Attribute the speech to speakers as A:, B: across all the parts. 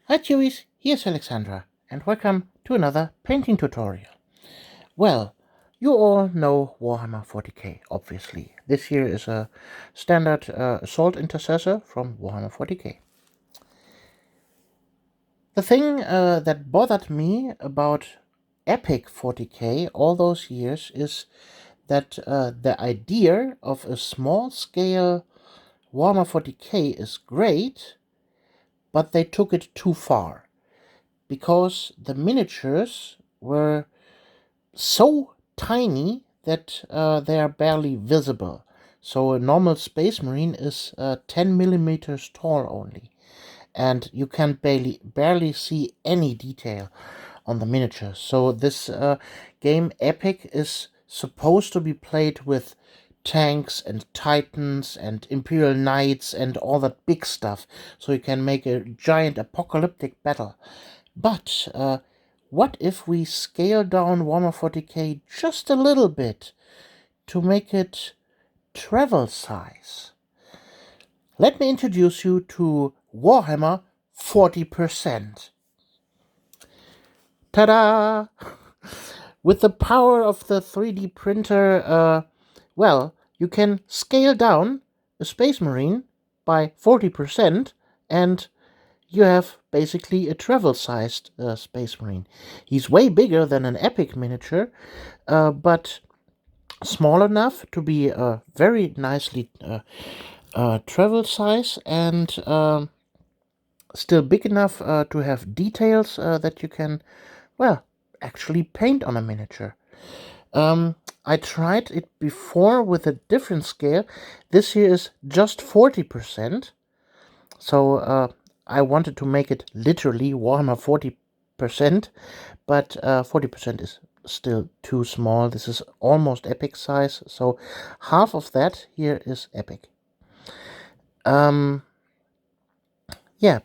A: Hi Chewies, here's Alexandra, and welcome to another painting tutorial. Well, you all know Warhammer 40k, obviously. This here is a standard assault intercessor from Warhammer 40k. The thing that bothered me about Epic 40k all those years is that the idea of a small-scale Warhammer 40k is great, but they took it too far. Because the miniatures were so tiny that they are barely visible. So a normal Space Marine is 10 millimeters tall only, and you can barely see any detail on the miniatures. So this game Epic is supposed to be played with tanks and titans and imperial knights and all that big stuff, so you can make a giant apocalyptic battle. But what if we scale down Warhammer 40k just a little bit to make it travel size? Let me introduce you to Warhammer 40%. Ta-da! With the power of the 3D printer, well, you can scale down a Space Marine by 40% and you have basically a travel-sized Space Marine. He's way bigger than an Epic miniature, but small enough to be very nicely travel size and still big enough to have details that you can, well, actually paint on a miniature. I tried it before with a different scale. This here is just 40%. So I wanted to make it literally Warhammer 40%, but 40% is still too small. This is almost Epic size, so half of that here is Epic. Yeah,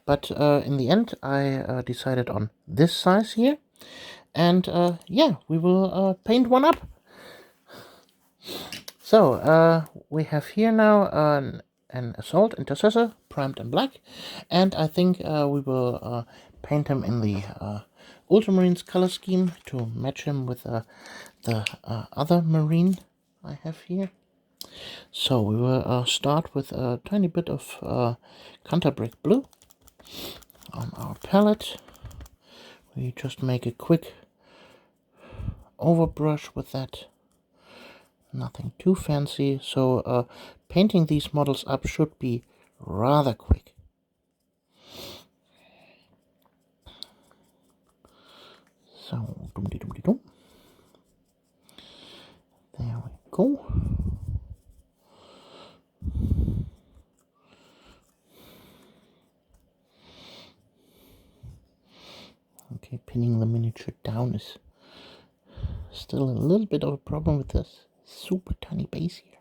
A: but in the end I decided on this size here, and yeah, we will paint one up. So we have here now an assault intercessor primed in black, and I think we will paint him in the Ultramarines color scheme to match him with the other marine I have here. So we will start with a tiny bit of Canterbrick blue on our palette. We just make a quick overbrush with that. Nothing too fancy, so painting these models up should be rather quick. So, dum-de-dum-de-dum. There we go. Okay, pinning the miniature down is still a little bit of a problem with this super tiny base here.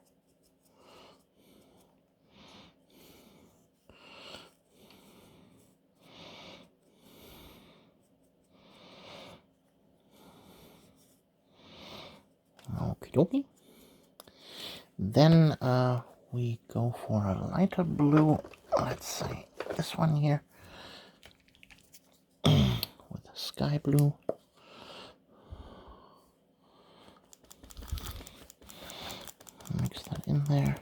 A: Okie dokie. Then we go for a lighter blue. Let's say this one here with a sky blue. Mix that in there.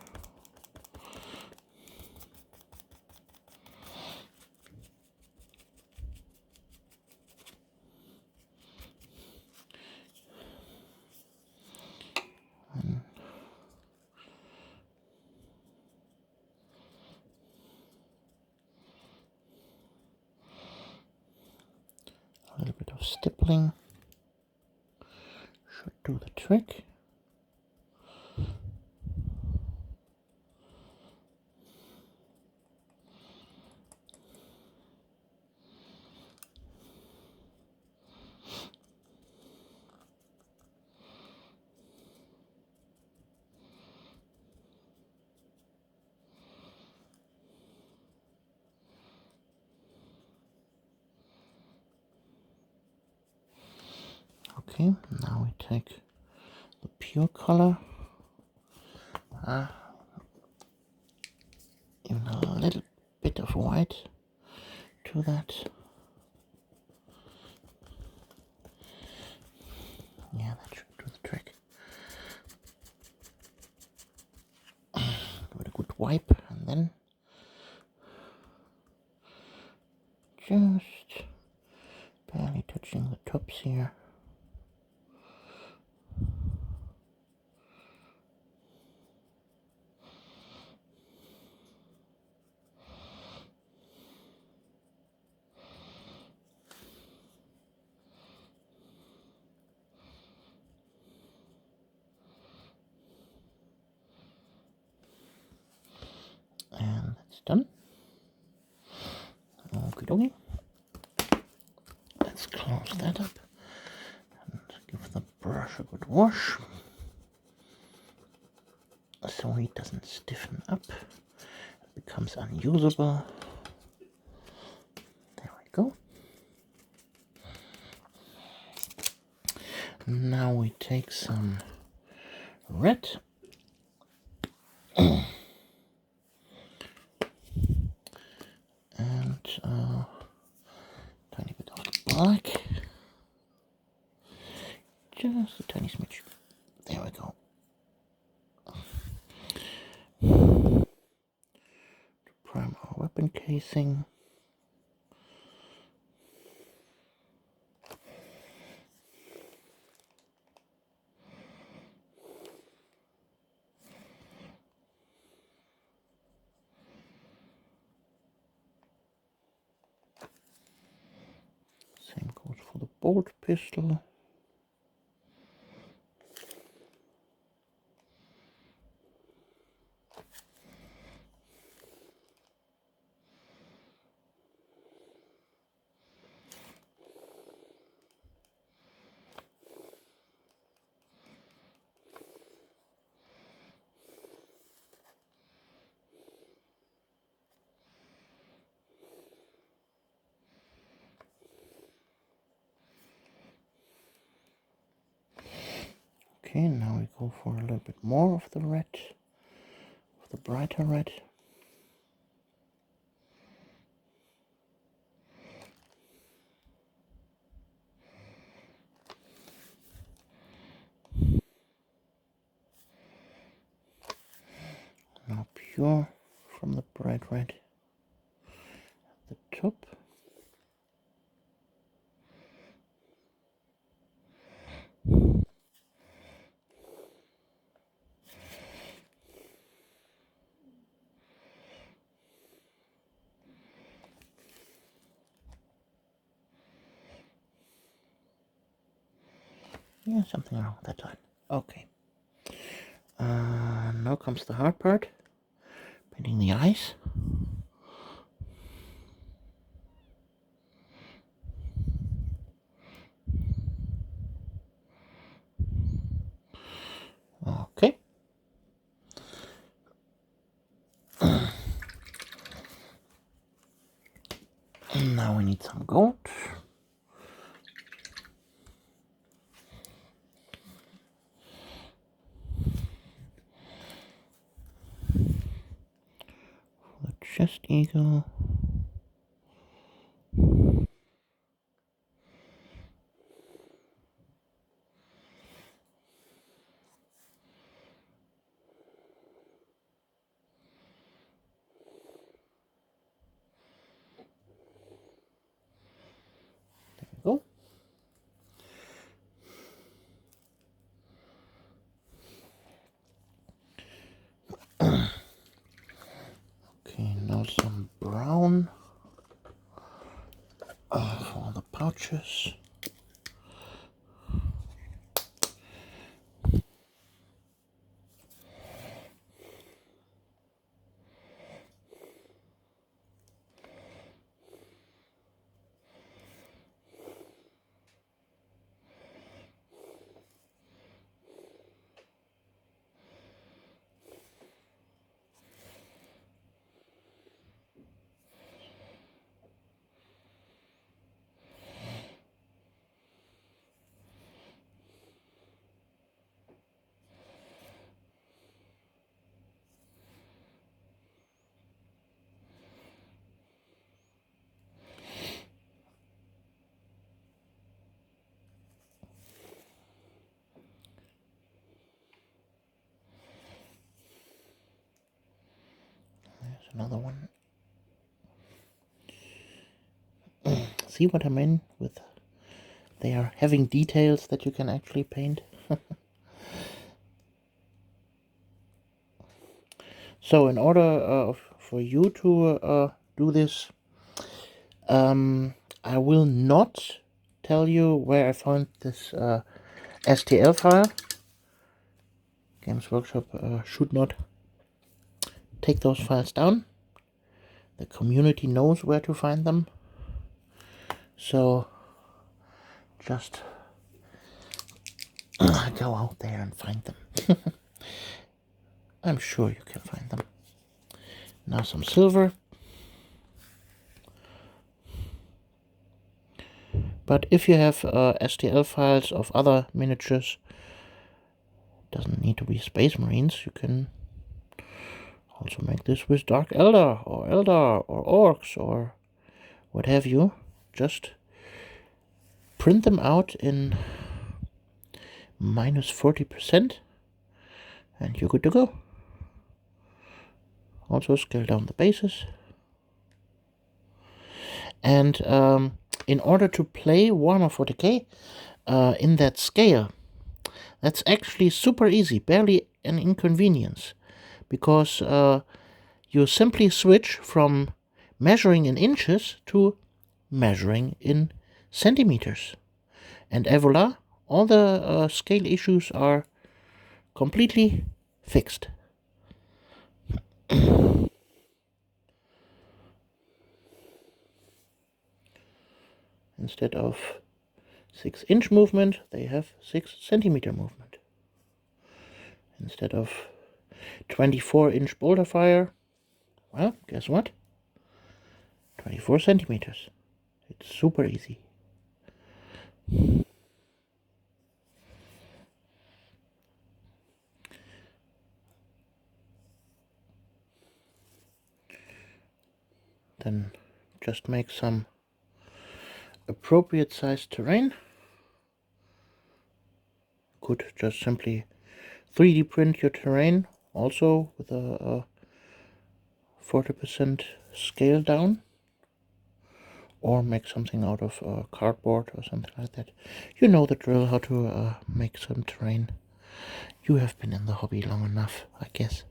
A: A little bit of stippling should do the trick. Okay, now we take the pure color, even a little bit of white to that. just barely touching the tops here. And that's done. Okie dokie. Let's close that up and give the brush a good wash so it doesn't stiffen up, it becomes unusable. There we go. Now we take some red and tiny bit of black, just a tiny smidge. There we go. To prime our weapon casing. Same goes for the bolt pistol. Okay, now we go for a little bit more of the red, of the brighter red. Now pure from the bright red at the top. Yeah, something around that time. Okay. Now comes the hard part, painting the eyes. Okay. Now we need some gold. For the chest eagle. There we go. Okay, now some brown for all the pouches. There's another one. see what I mean with they are having details that you can actually paint. So in order for you to do this, I will not tell you where I found this STL file. Games Workshop should not take those files down. The community knows where to find them. So just go out there and find them. I'm sure you can find them. Now some silver. But if you have STL files of other miniatures, doesn't need to be Space Marines, you can also make this with Dark Eldar or Orcs or what have you. Just print them out in minus 40% and you're good to go. Also scale down the bases. And in order to play Warhammer 40k in that scale, that's actually super easy, barely an inconvenience, because you simply switch from measuring in inches to measuring in centimeters. And voila, all the scale issues are completely fixed. Instead of 6-inch movement, they have 6-centimeter movement. Instead of 24-inch boulder fire, well, guess what? 24 centimeters. It's super easy. Then just make some appropriate sized terrain. Could just simply 3D print your terrain, also with a 40% scale down, or make something out of cardboard or something like that. You know the drill, how to make some terrain. You have been in the hobby long enough, I guess.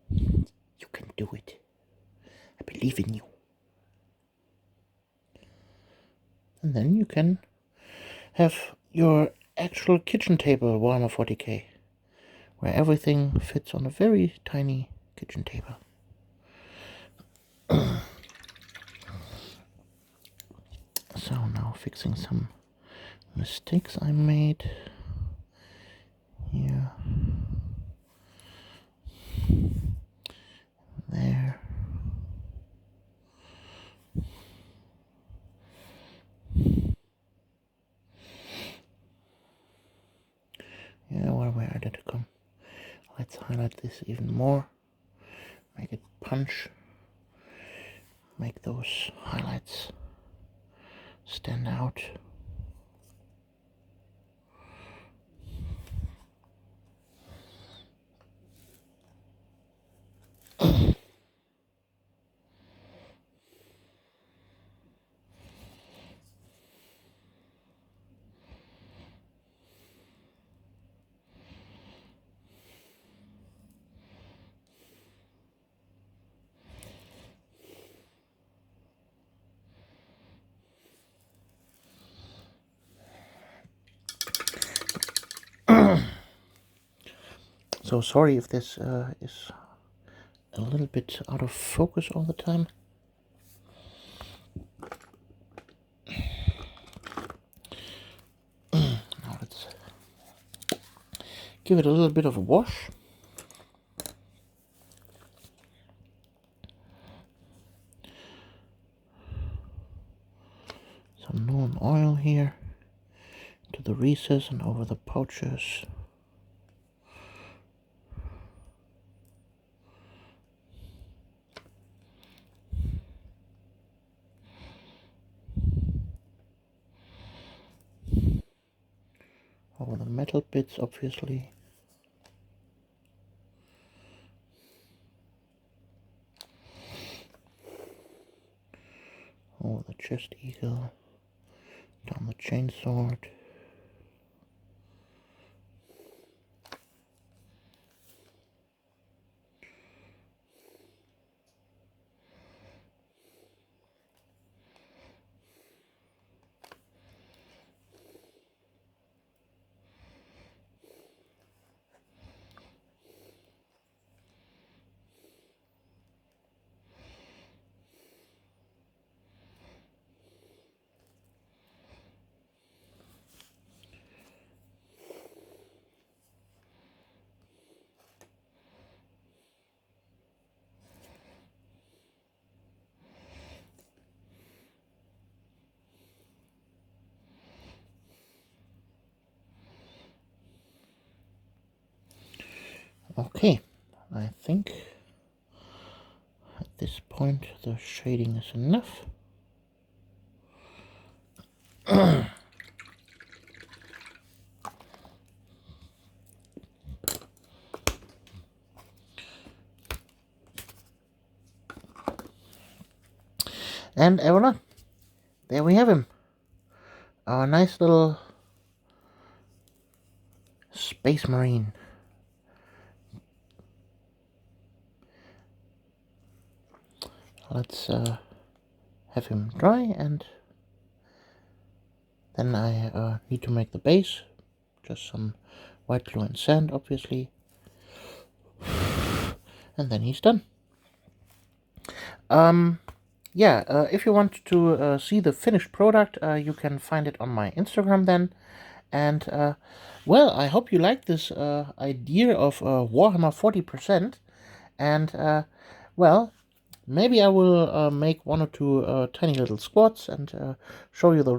A: You can do it. I believe in you. And then you can have your actual kitchen table Warhammer 40k, where everything fits on a very tiny kitchen table. So now fixing some mistakes I made here, there. Yeah, where did it come? Let's highlight this even more. Make it punch. Make those highlights stand out. So sorry if this is a little bit out of focus all the time. Now let's give it a little bit of a wash. Some Noon oil here to the recess and over the pouches. Over the metal bits, obviously. over the chest eagle, down the chainsword. Okay, I think at this point the shading is enough. And voila, there we have him. Our nice little Space Marine. Let's have him dry, and then I need to make the base. Just some white glue and sand, obviously. And then he's done. Yeah, if you want to see the finished product, you can find it on my Instagram then. And well, I hope you like this idea of Warhammer 40%. And well, maybe I will make one or two tiny little squads and show you the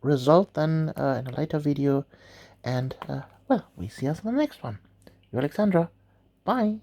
A: result then in a later video. And well, we see us in the next one. You're Alexandra. Bye.